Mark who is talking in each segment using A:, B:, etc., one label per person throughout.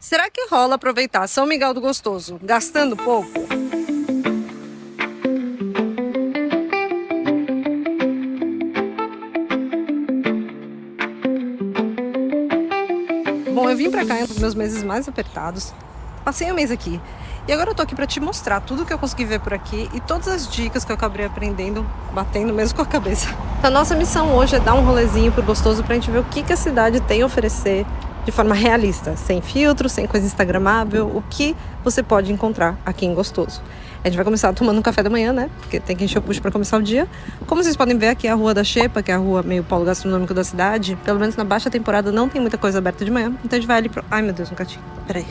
A: Será que rola aproveitar São Miguel do Gostoso gastando pouco? Bom, eu vim pra cá entre os meus meses mais apertados. Passei um mês aqui. E agora eu tô aqui pra te mostrar tudo que eu consegui ver por aqui e todas as dicas que eu acabei aprendendo, batendo mesmo com a cabeça. A nossa missão hoje é dar um rolezinho pro Gostoso pra gente ver o que a cidade tem a oferecer de forma realista, sem filtro, sem coisa instagramável, o que você pode encontrar aqui em Gostoso. A gente vai começar tomando um café da manhã, né? Porque tem que encher o puxo para começar o dia. Como vocês podem ver, aqui é a Rua da Xepa, que é a rua meio polo gastronômico da cidade. Pelo menos na baixa temporada não tem muita coisa aberta de manhã. Então a gente vai ali pro... Ai, meu Deus, um gatinho. Peraí.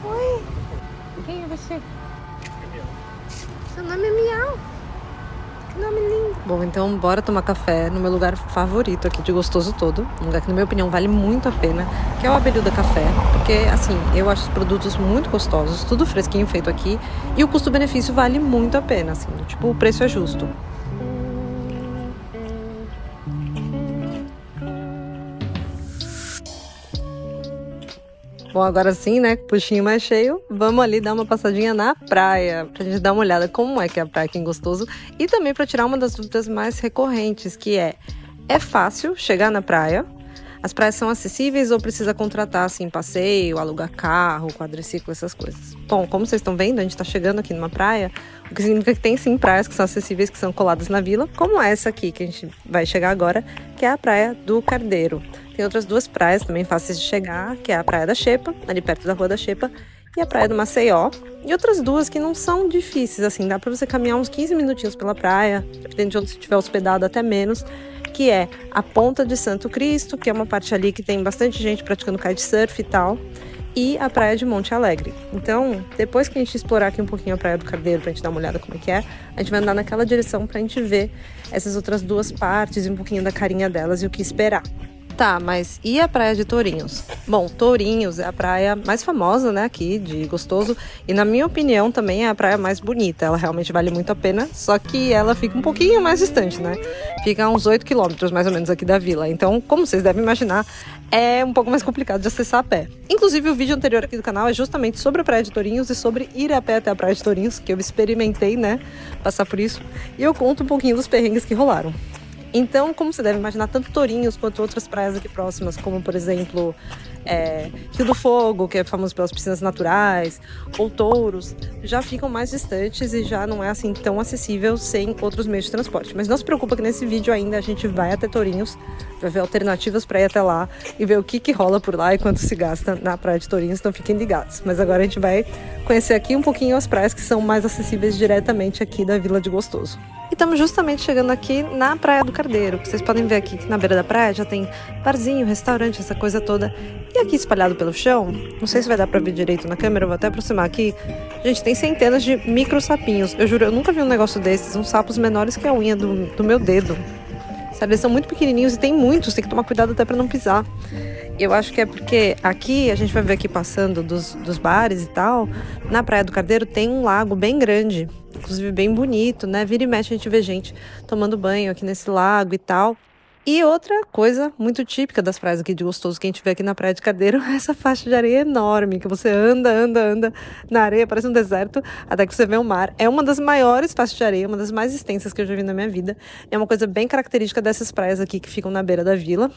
A: Oi. Quem é você? Seu nome é Miau. Que nome lindo. Bom, então bora tomar café no meu lugar favorito aqui de Gostoso todo. Um lugar que, na minha opinião, vale muito a pena, que é o Abelhuda Café. Porque, assim, eu acho os produtos muito gostosos, tudo fresquinho feito aqui. E o custo-benefício vale muito a pena, assim. Tipo, o preço é justo. Bom, agora sim, né? Puxinho mais cheio. Vamos ali dar uma passadinha na praia, pra gente dar uma olhada como é que é a praia aqui em Gostoso. E também pra tirar uma das dúvidas mais recorrentes, que é fácil chegar na praia? As praias são acessíveis ou precisa contratar, assim, passeio, alugar carro, quadriciclo, essas coisas? Bom, como vocês estão vendo, a gente tá chegando aqui numa praia, o que significa que tem, sim, praias que são acessíveis, que são coladas na vila, como essa aqui, que a gente vai chegar agora, que é a Praia do Cardeiro. Tem outras duas praias também fáceis de chegar, que é a Praia da Xepa, ali perto da Rua da Xepa, e a Praia do Maceió. E outras duas que não são difíceis, assim, dá pra você caminhar uns 15 minutinhos pela praia, dependendo de onde você estiver hospedado, até menos, que é a Ponta de Santo Cristo, que é uma parte ali que tem bastante gente praticando kitesurf e tal, e a Praia de Monte Alegre. Então, depois que a gente explorar aqui um pouquinho a Praia do Cardeiro, pra gente dar uma olhada como é que é, a gente vai andar naquela direção pra gente ver essas outras duas partes e um pouquinho da carinha delas e o que esperar. Tá, mas e a praia de Tourinhos? Bom, Tourinhos é a praia mais famosa, né, aqui de Gostoso, e na minha opinião também é a praia mais bonita. Ela realmente vale muito a pena, só que ela fica um pouquinho mais distante, né? Fica a uns 8 quilômetros mais ou menos aqui da vila. Então, como vocês devem imaginar, é um pouco mais complicado de acessar a pé. Inclusive, o vídeo anterior aqui do canal é justamente sobre a praia de Tourinhos e sobre ir a pé até a praia de Tourinhos, que eu experimentei, né, passar por isso, e eu conto um pouquinho dos perrengues que rolaram. Então, como você deve imaginar, tanto Tourinhos quanto outras praias aqui próximas, como, por exemplo, Rio do Fogo, que é famoso pelas piscinas naturais, ou Touros, já ficam mais distantes e já não é assim tão acessível sem outros meios de transporte. Mas não se preocupa que nesse vídeo ainda a gente vai até Tourinhos, vai ver alternativas para ir até lá e ver o que rola por lá e quanto se gasta na praia de Tourinhos, então fiquem ligados. Mas agora a gente vai conhecer aqui um pouquinho as praias que são mais acessíveis diretamente aqui da Vila de Gostoso. E estamos justamente chegando aqui na Praia do Cardeiro, que vocês podem ver aqui que na beira da praia já tem barzinho, restaurante, essa coisa toda. E aqui espalhado pelo chão, não sei se vai dar pra ver direito na câmera, eu vou até aproximar aqui. Gente, tem centenas de micro sapinhos. Eu juro, eu nunca vi um negócio desses, uns sapos menores que a unha do meu dedo. Sabe, eles são muito pequenininhos e tem muitos, tem que tomar cuidado até pra não pisar. Eu acho que é porque aqui, a gente vai ver aqui passando dos bares e tal, na Praia do Cardeiro tem um lago bem grande, inclusive bem bonito, né? Vira e mexe a gente vê gente tomando banho aqui nesse lago e tal. E outra coisa muito típica das praias aqui de Gostoso que a gente vê aqui na Praia de Cardeiro é essa faixa de areia enorme, que você anda na areia, parece um deserto, até que você vê o mar. É uma das maiores faixas de areia, uma das mais extensas que eu já vi na minha vida. É uma coisa bem característica dessas praias aqui que ficam na beira da vila.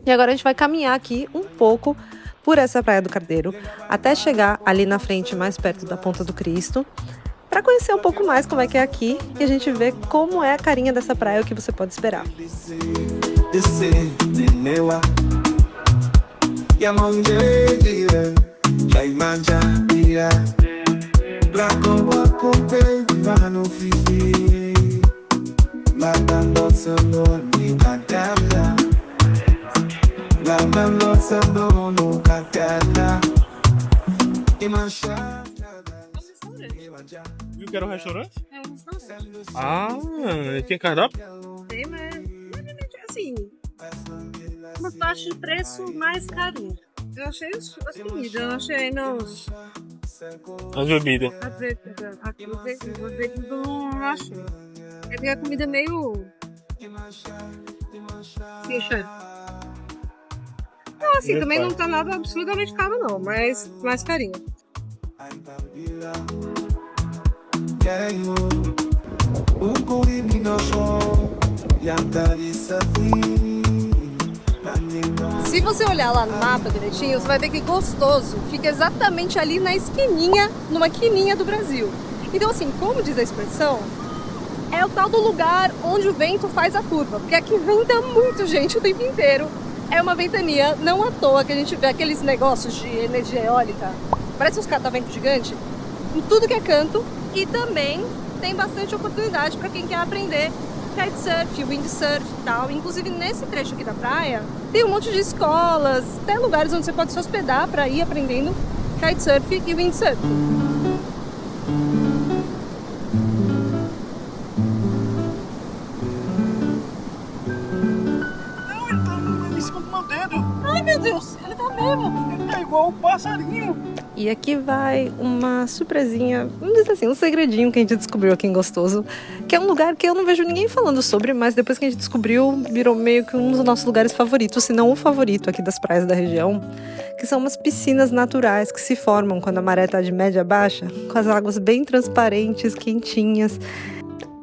A: E agora a gente vai caminhar aqui um pouco por essa Praia do Cardeiro, até chegar ali na frente, mais perto da Ponta do Cristo, para conhecer um pouco mais como é que é aqui e a gente vê como é a carinha dessa praia, o que você pode esperar.
B: Viu que era um restaurante?
A: É um restaurante.
B: Ah, tem cardápio?
A: Tem, mas assim, uma faixa de preço mais carinha. Eu achei as comidas, eu não achei nos...
B: As bebidas.
A: As bebidas eu não achei. É porque a comida é meio... ficha. Não, assim, também não tá nada absolutamente caro não, mas mais carinho. Se você olhar lá no mapa direitinho, você vai ver que Gostoso fica exatamente ali na esquininha, numa quininha do Brasil. Então assim, como diz a expressão, é o tal do lugar onde o vento faz a curva, porque aqui venta muito, gente, o tempo inteiro. É uma ventania, não à toa que a gente vê aqueles negócios de energia eólica, parece uns catavento gigante, em tudo que é canto, e também tem bastante oportunidade para quem quer aprender kitesurf, windsurf e tal. Inclusive nesse trecho aqui da praia, tem um monte de escolas, até lugares onde você pode se hospedar para ir aprendendo kitesurf e windsurf.
C: Ai, meu Deus, ele tá mesmo. Ele tá igual um passarinho.
A: E aqui vai uma surpresinha, vamos dizer assim, um segredinho que a gente descobriu aqui em Gostoso, que é um lugar que eu não vejo ninguém falando sobre, mas depois que a gente descobriu, virou meio que um dos nossos lugares favoritos, se não o favorito aqui das praias da região, que são umas piscinas naturais que se formam quando a maré tá de média a baixa, com as águas bem transparentes, quentinhas.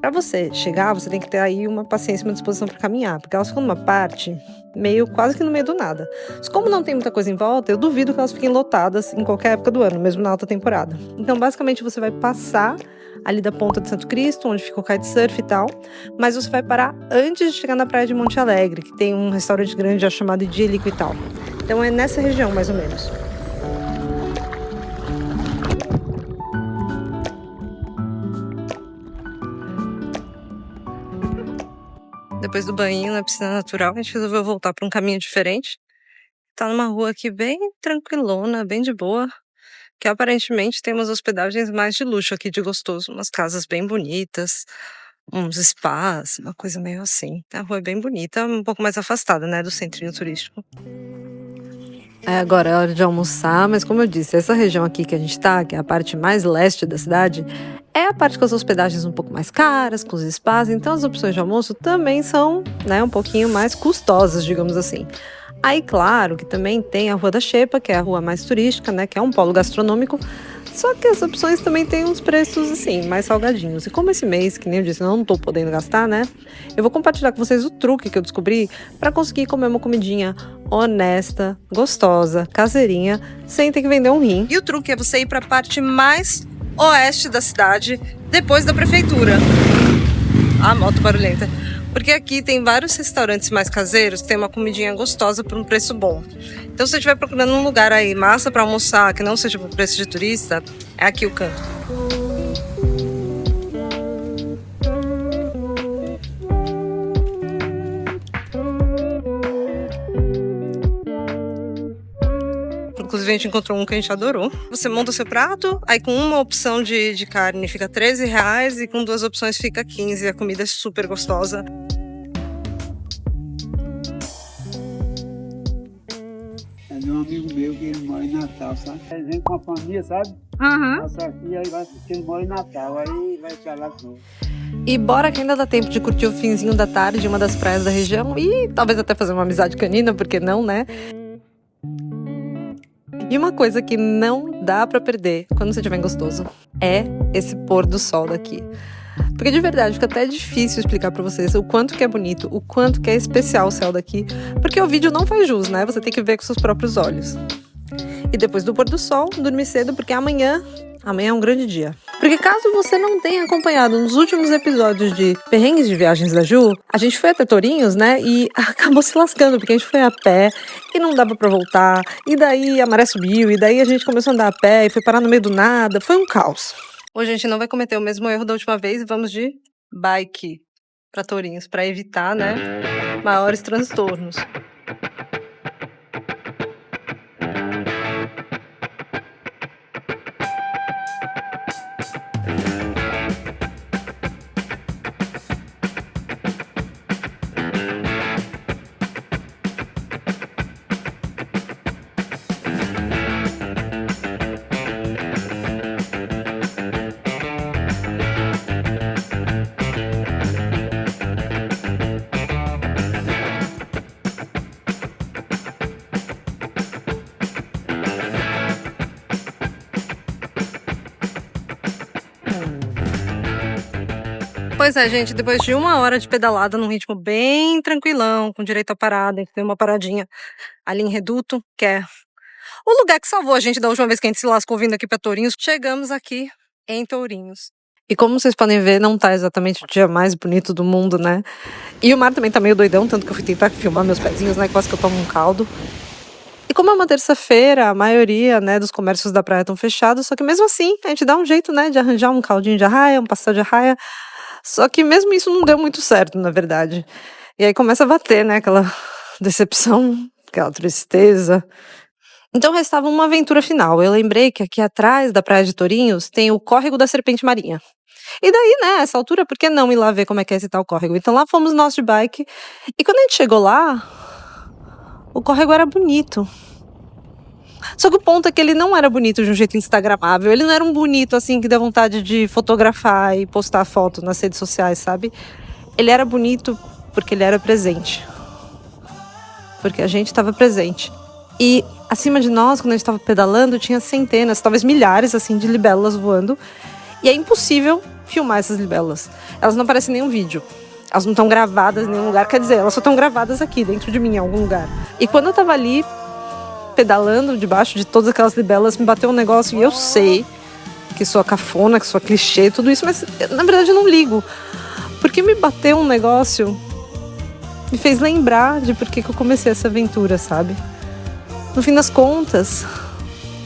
A: Para você chegar, você tem que ter aí uma paciência e uma disposição para caminhar, porque elas ficam numa parte meio quase que no meio do nada. Mas como não tem muita coisa em volta, eu duvido que elas fiquem lotadas em qualquer época do ano, mesmo na alta temporada. Então, basicamente, você vai passar ali da Ponta de Santo Cristo, onde fica o kitesurf e tal, mas você vai parar antes de chegar na praia de Monte Alegre, que tem um restaurante grande já chamado Idílico e tal. Então é nessa região, mais ou menos. Depois do banho na piscina natural, a gente resolveu voltar para um caminho diferente. Tá numa rua aqui bem tranquilona, bem de boa, que aparentemente tem umas hospedagens mais de luxo aqui de Gostoso, umas casas bem bonitas, uns spas, uma coisa meio assim. A rua é bem bonita, um pouco mais afastada, né, do centrinho turístico. Agora é hora de almoçar, mas como eu disse, essa região aqui que a gente tá, que é a parte mais leste da cidade, é a parte com as hospedagens um pouco mais caras, com os spas, então as opções de almoço também são, né, um pouquinho mais custosas, digamos assim. Aí, claro, que também tem a Rua da Xepa, que é a rua mais turística, né, que é um polo gastronômico, só que as opções também têm uns preços, assim, mais salgadinhos. E como esse mês, que nem eu disse, eu não tô podendo gastar, né, eu vou compartilhar com vocês o truque que eu descobri para conseguir comer uma comidinha honesta, gostosa, caseirinha, sem ter que vender um rim. E o truque é você ir para a parte mais oeste da cidade, depois da prefeitura. A moto barulhenta. Porque aqui tem vários restaurantes mais caseiros que tem uma comidinha gostosa por um preço bom. Então se você estiver procurando um lugar aí massa para almoçar, que não seja por preço de turista, é aqui o canto. Inclusive a gente encontrou um que a gente adorou. Você monta o seu prato, aí com uma opção de carne fica R$13 e com duas opções fica 15. A comida é super gostosa.
C: É de um amigo meu que ele mora em Natal, sabe? Ele vem com a família, sabe? Passa aqui, aí vai porque ele mora em Natal, aí vai pra lá tudo.
A: E bora que ainda dá tempo de curtir o finzinho da tarde em uma das praias da região e talvez até fazer uma amizade canina, porque não, né? E uma coisa que não dá pra perder quando você estiver em Gostoso é esse pôr do sol daqui. Porque de verdade fica até difícil explicar pra vocês o quanto que é bonito, o quanto que é especial o céu daqui, porque o vídeo não faz jus, né? Você tem que ver com seus próprios olhos. E depois do pôr do sol, dormir cedo, porque amanhã é um grande dia. Porque caso você não tenha acompanhado nos últimos episódios de Perrengues de Viagens da Ju, a gente foi até Tourinhos, né? E acabou se lascando, porque a gente foi a pé e não dava pra voltar. E daí a maré subiu, e daí a gente começou a andar a pé e foi parar no meio do nada. Foi um caos. Hoje a gente não vai cometer o mesmo erro da última vez e vamos de bike pra Tourinhos, pra evitar, né, maiores transtornos. Pois é, gente, depois de 1 hora de pedalada num ritmo bem tranquilão, com direito à parada, tem uma paradinha ali em Reduto, que é o lugar que salvou a gente da última vez que a gente se lascou vindo aqui pra Tourinhos. Chegamos aqui em Tourinhos. E como vocês podem ver, não tá exatamente o dia mais bonito do mundo, né? E o mar também tá meio doidão, tanto que eu fui tentar filmar meus pezinhos, né? Quase que eu tomo um caldo. E como é uma terça-feira, a maioria, né, dos comércios da praia estão fechados, só que mesmo assim, a gente dá um jeito, né, de arranjar um caldinho de arraia, um pastel de arraia. Só que mesmo isso não deu muito certo, na verdade. E aí começa a bater, né, aquela decepção, aquela tristeza. Então restava uma aventura final. Eu lembrei que aqui atrás da praia de Tourinhos tem o Córrego da Serpente Marinha. E daí, né, essa altura, por que não ir lá ver como é que é esse tal córrego? Então lá fomos nós de bike. E quando a gente chegou lá, o córrego era bonito. Só que o ponto é que ele não era bonito de um jeito instagramável. Ele não era um bonito assim que dá vontade de fotografar e postar foto nas redes sociais, sabe? Ele era bonito porque ele era presente. Porque a gente estava presente. E acima de nós, quando a gente estava pedalando, tinha centenas, talvez milhares assim de libélulas voando. E é impossível filmar essas libélulas. Elas não aparecem em nenhum vídeo. Elas não estão gravadas em nenhum lugar. Quer dizer, elas só estão gravadas aqui, dentro de mim, em algum lugar. E quando eu tava ali, pedalando debaixo de todas aquelas libélulas, me bateu um negócio. E eu sei que sou cafona, que sou clichê, tudo isso. Mas, na verdade, eu não ligo. Porque me bateu um negócio, me fez lembrar de por que eu comecei essa aventura, sabe? No fim das contas,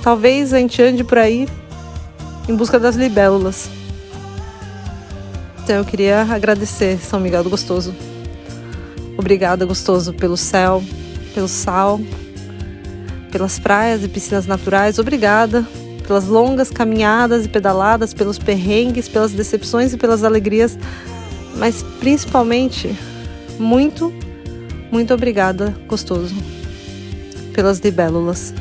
A: talvez a gente ande por aí em busca das libélulas. Então eu queria agradecer São Miguel do Gostoso. Obrigada, Gostoso, pelo céu, pelo sal, pelas praias e piscinas naturais. Obrigada pelas longas caminhadas e pedaladas, pelos perrengues, pelas decepções e pelas alegrias. Mas principalmente, muito, muito obrigada, Gostoso, pelas libélulas.